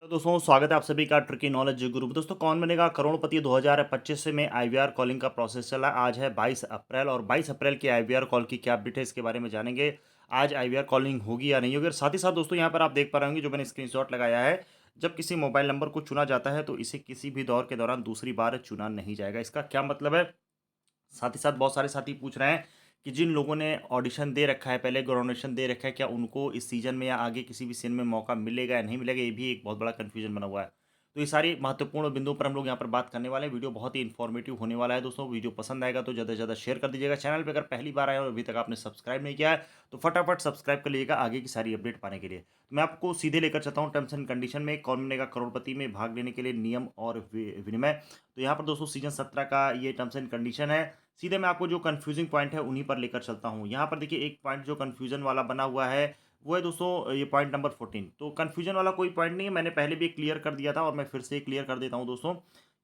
तो दोस्तों स्वागत है आप सभी का ट्रिकी नॉलेज गुरु में। दोस्तों कौन बनेगा करोड़पति 2025 में आईवीआर कॉलिंग का प्रोसेस चला। आज है 22 अप्रैल और 22 अप्रैल की आईवीआर कॉल की क्या अपडेट है इसके बारे में जानेंगे। आज आईवीआर कॉलिंग होगी या नहीं होगी। और साथ ही साथ दोस्तों यहाँ पर आप देख पा रहे होंगे जो मैंने स्क्रीनशॉट लगाया है। जब किसी मोबाइल नंबर को चुना जाता है तो इसे किसी भी दौर के दौरान दूसरी बार चुना नहीं जाएगा। इसका क्या मतलब है। साथ ही साथ बहुत सारे साथी पूछ रहे हैं कि जिन लोगों ने ऑडिशन दे रखा है, पहले ग्रेजुएशन दे रखा है, क्या उनको इस सीज़न में या आगे किसी भी सीज़न में मौका मिलेगा या नहीं मिलेगा, ये भी एक बहुत बड़ा कन्फ्यूजन बना हुआ है। तो ये सारी महत्वपूर्ण बिंदुओं पर हम लोग यहाँ पर बात करने वाले हैं। वीडियो बहुत ही इन्फॉर्मेटिव होने वाला है दोस्तों। वीडियो पसंद आएगा तो ज़्यादा से ज़्यादा शेयर कर दीजिएगा। चैनल पे अगर पहली बार आए और अभी तक आपने सब्सक्राइब नहीं किया है तो फटाफट सब्सक्राइब कर लीजिएगा आगे की सारी अपडेट पाने के लिए। तो मैं आपको सीधे लेकर चलता हूँ टर्म्स एंड कंडीशन में, कौन बनेगा करोड़पति में भाग लेने के लिए नियम और विनिमय। तो यहाँ पर दोस्तों सीजन 17 का ये टर्म्स एंड कंडीशन है। सीधे मैं आपको जो कन्फ्यूजिंग पॉइंट है उन्हीं पर लेकर चलता हूँ। यहाँ पर देखिए एक पॉइंट जो कन्फ्यूजन वाला बना हुआ है वो है दोस्तों ये पॉइंट नंबर 14। तो कन्फ्यूजन वाला कोई पॉइंट नहीं है, मैंने पहले भी क्लियर कर दिया था और मैं फिर से क्लियर कर देता हूँ दोस्तों।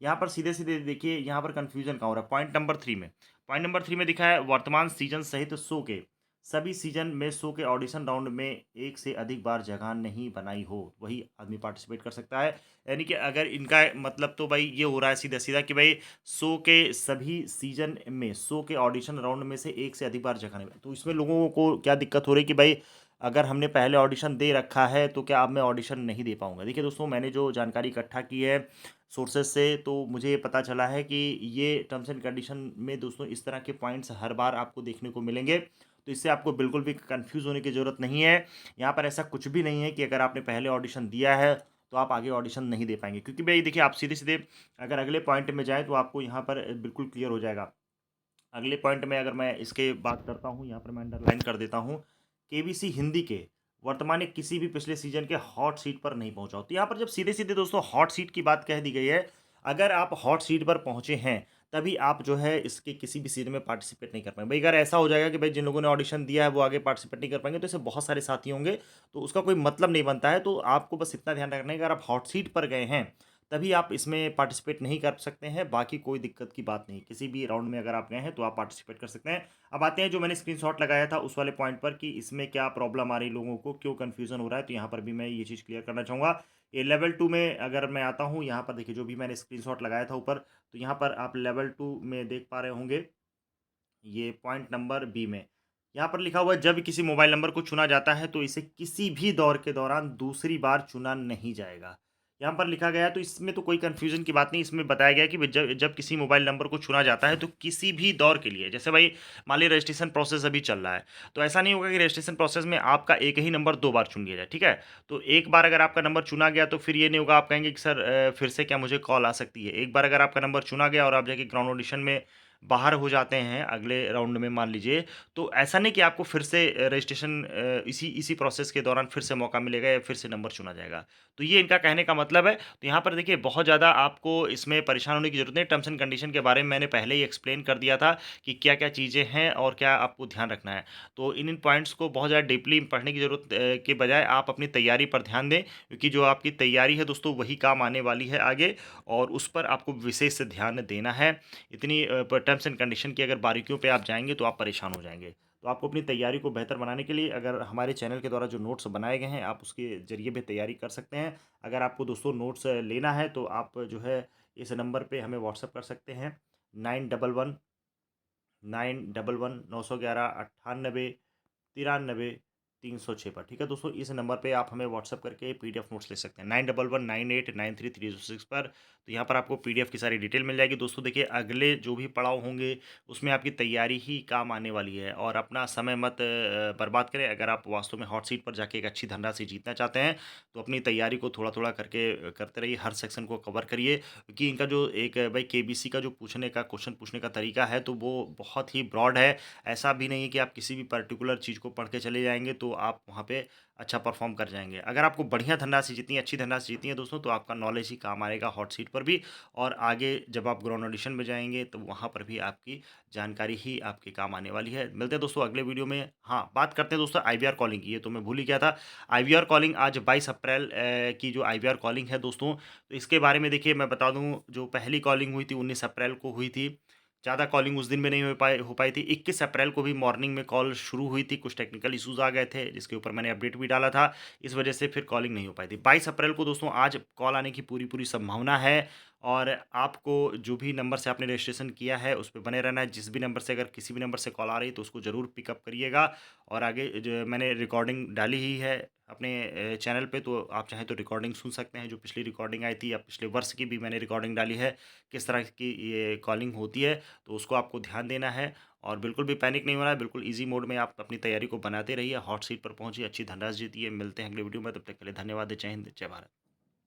यहाँ पर सीधे सीधे देखिए यहाँ पर कन्फ्यूजन कहाँ हो रहा है। पॉइंट नंबर 3 में, पॉइंट नंबर 3 में दिखा है वर्तमान सीजन सहित शो के सभी सीजन में शो के ऑडिशन राउंड में एक से अधिक बार जगह नहीं बनाई हो वही आदमी पार्टिसिपेट कर सकता है। यानी कि अगर इनका मतलब तो भाई ये हो रहा है सीधा सीधा कि भाई शो के सभी सीजन में शो के ऑडिशन राउंड में से एक से अधिक बार जगह नहीं बनी। तो इसमें लोगों को क्या दिक्कत हो रही है कि भाई अगर हमने पहले ऑडिशन दे रखा है तो क्या अब मैं ऑडिशन नहीं दे पाऊंगा। देखिए दोस्तों मैंने जो जानकारी इकट्ठा की है सोर्सेज से तो मुझे ये पता चला है कि ये टर्म्स एंड कंडीशन में दोस्तों इस तरह के पॉइंट्स हर बार आपको देखने को मिलेंगे। तो इससे आपको बिल्कुल भी कंफ्यूज होने की ज़रूरत नहीं है। यहाँ पर ऐसा कुछ भी नहीं है कि अगर आपने पहले ऑडिशन दिया है तो आप आगे ऑडिशन नहीं दे पाएंगे, क्योंकि भाई देखिए आप सीधे सीधे अगर अगले पॉइंट में जाएँ तो आपको यहाँ पर बिल्कुल क्लियर हो जाएगा। अगले पॉइंट में अगर मैं इसके बात करता हूँ, यहाँ पर मैं अंडरलाइन कर देता हूँ, केबीसी हिंदी के वर्तमान में किसी भी पिछले सीजन के हॉट सीट पर नहीं पहुंचा हो। तो यहाँ पर जब सीधे सीधे दोस्तों हॉट सीट की बात कह दी गई है, अगर आप हॉट सीट पर पहुंचे हैं तभी आप जो है इसके किसी भी सीजन में पार्टिसिपेट नहीं कर पाएंगे। भाई अगर ऐसा हो जाएगा कि भाई जिन लोगों ने ऑडिशन दिया है वो आगे पार्टिसिपेट नहीं कर पाएंगे तो ऐसे बहुत सारे साथी होंगे, तो उसका कोई मतलब नहीं बनता है। तो आपको बस इतना ध्यान रखना है कि अगर आप हॉट सीट पर गए हैं तभी आप इसमें पार्टिसिपेट नहीं कर सकते हैं, बाकी कोई दिक्कत की बात नहीं। किसी भी राउंड में अगर आप गए हैं तो आप पार्टिसिपेट कर सकते हैं। अब आते हैं जो मैंने स्क्रीनशॉट लगाया था उस वाले पॉइंट पर कि इसमें क्या प्रॉब्लम आ रही है, लोगों को क्यों कन्फ्यूजन हो रहा है। तो यहाँ पर भी मैं ये चीज़ क्लियर करना चाहूँगा। ये लेवल 2 में अगर मैं आता हूँ, यहाँ पर देखिए जो भी मैंने स्क्रीनशॉट लगाया था ऊपर, तो यहाँ पर आप लेवल 2 में देख पा रहे होंगे ये पॉइंट नंबर बी में यहाँ पर लिखा हुआ है जब किसी मोबाइल नंबर को चुना जाता है तो इसे किसी भी दौर के दौरान दूसरी बार चुना नहीं जाएगा। यहाँ पर लिखा गया है तो इसमें तो कोई कंफ्यूजन की बात नहीं। इसमें बताया गया है कि भाई जब जब किसी मोबाइल नंबर को चुना जाता है तो किसी भी दौर के लिए, जैसे भाई मान लीजिए रजिस्ट्रेशन प्रोसेस अभी चल रहा है, तो ऐसा नहीं होगा कि रजिस्ट्रेशन प्रोसेस में आपका एक ही नंबर 2 बार चुन लिया जाए। ठीक है, तो एक बार अगर आपका नंबर चुना गया तो फिर ये नहीं होगा आप कहेंगे कि सर फिर से क्या मुझे कॉल आ सकती है। एक बार अगर आपका नंबर चुना गया और आप जाके ग्राउंड ऑडिशन में बाहर हो जाते हैं अगले राउंड में मान लीजिए, तो ऐसा नहीं कि आपको फिर से रजिस्ट्रेशन इसी इसी प्रोसेस के दौरान फिर से मौका मिलेगा या फिर से नंबर चुना जाएगा। तो ये इनका कहने का मतलब है। तो यहाँ पर देखिए बहुत ज़्यादा आपको इसमें परेशान होने की ज़रूरत नहीं। टर्म्स एंड कंडीशन के बारे में मैंने पहले ही एक्सप्लेन कर दिया था कि क्या-क्या चीज़ें हैं और क्या आपको ध्यान रखना है। तो इन पॉइंट्स को बहुत ज़्यादा डीपली पढ़ने की ज़रूरत के बजाय आप अपनी तैयारी पर ध्यान दें, क्योंकि जो आपकी तैयारी है दोस्तों वही काम आने वाली है आगे, और उस पर आपको विशेष ध्यान देना है। इतनी टर्म्स एंड कंडीशन की अगर बारीकियों पे आप जाएँगे तो आप परेशान हो जाएँगे। तो आपको अपनी तैयारी को बेहतर बनाने के लिए अगर हमारे चैनल के द्वारा जो नोट्स बनाए गए हैं आप उसके ज़रिए भी तैयारी कर सकते हैं। अगर आपको दोस्तों नोट्स लेना है तो आप जो है इस नंबर पे हमें व्हाट्सएप कर सकते हैं 9119119398 पर। ठीक है दोस्तों, इस नंबर पे आप हमें व्हाट्सअप करके पीडीएफ नोट्स ले सकते हैं 9119893336 पर। तो यहाँ पर आपको पीडीएफ की सारी डिटेल मिल जाएगी। दोस्तों देखिए अगले जो भी पड़ाव होंगे उसमें आपकी तैयारी ही काम आने वाली है, और अपना समय मत बर्बाद करें। अगर आप वास्तव में हॉट सीट पर जाके एक अच्छी धनराशि जीतना चाहते हैं तो अपनी तैयारी को थोड़ा थोड़ा करके करते रहिए, हर सेक्शन को कवर करिए, क्योंकि इनका जो एक भाई केबीसी का जो पूछने का क्वेश्चन पूछने का तरीका है तो वो बहुत ही ब्रॉड है। ऐसा भी नहीं है कि आप किसी भी पर्टिकुलर चीज़ को पढ़ के चले जाएँगे तो आप वहाँ पे अच्छा परफ़ॉर्म कर जाएँगे। अगर आपको बढ़िया धनराशि जीतनी है, अच्छी धनराशि जीतनी है दोस्तों, तो आपका नॉलेज ही काम आएगा हॉट सीट पर भी, और आगे जब आप ग्राउंड ऑडिशन में जाएँगे तो वहाँ पर भी आपकी जानकारी ही आपके काम आने वाली है। मिलते हैं दोस्तों अगले वीडियो में। हाँ, बात करते हैं दोस्तों आईवीआर कॉलिंग की, ये तो मैं भूल ही गया था। आईवीआर कॉलिंग आज 22 अप्रैल की जो आईवीआर कॉलिंग है दोस्तों, तो इसके बारे में देखिए मैं बता दूँ, जो पहली कॉलिंग हुई थी 19 अप्रैल को हुई थी। ज़्यादा कॉलिंग उस दिन में नहीं हो पाई थी। 21 अप्रैल को भी मॉर्निंग में कॉल शुरू हुई थी, कुछ टेक्निकल इश्यूज़ आ गए थे, जिसके ऊपर मैंने अपडेट भी डाला था। इस वजह से फिर कॉलिंग नहीं हो पाई थी। 22 अप्रैल को दोस्तों आज कॉल आने की पूरी-पूरी संभावना है और आपको जो भी नंबर से आपने रजिस्ट्रेशन किया है, उस पे बने रहना है। जिस भी नंबर से अगर किसी भी नंबर से कॉल आ रही है, तो उसको ज़रूर पिकअप करिएगा और आगे जो मैंने रिकॉर्डिंग डाली ही है अपने चैनल पे, तो आप चाहें तो रिकॉर्डिंग सुन सकते हैं। जो पिछली रिकॉर्डिंग आई थी या पिछले वर्ष की भी मैंने रिकॉर्डिंग डाली है, किस तरह की ये कॉलिंग होती है, तो उसको आपको ध्यान देना है और बिल्कुल भी पैनिक नहीं होना है। बिल्कुल ईज़ी मोड में आप अपनी तैयारी को बनाते रहिए, हॉट सीट पर पहुँचिए, अच्छी धनराशि जीतिए। मिलते हैं अगले वीडियो में, तब तक के लिए धन्यवाद। जय हिंद, जय भारत।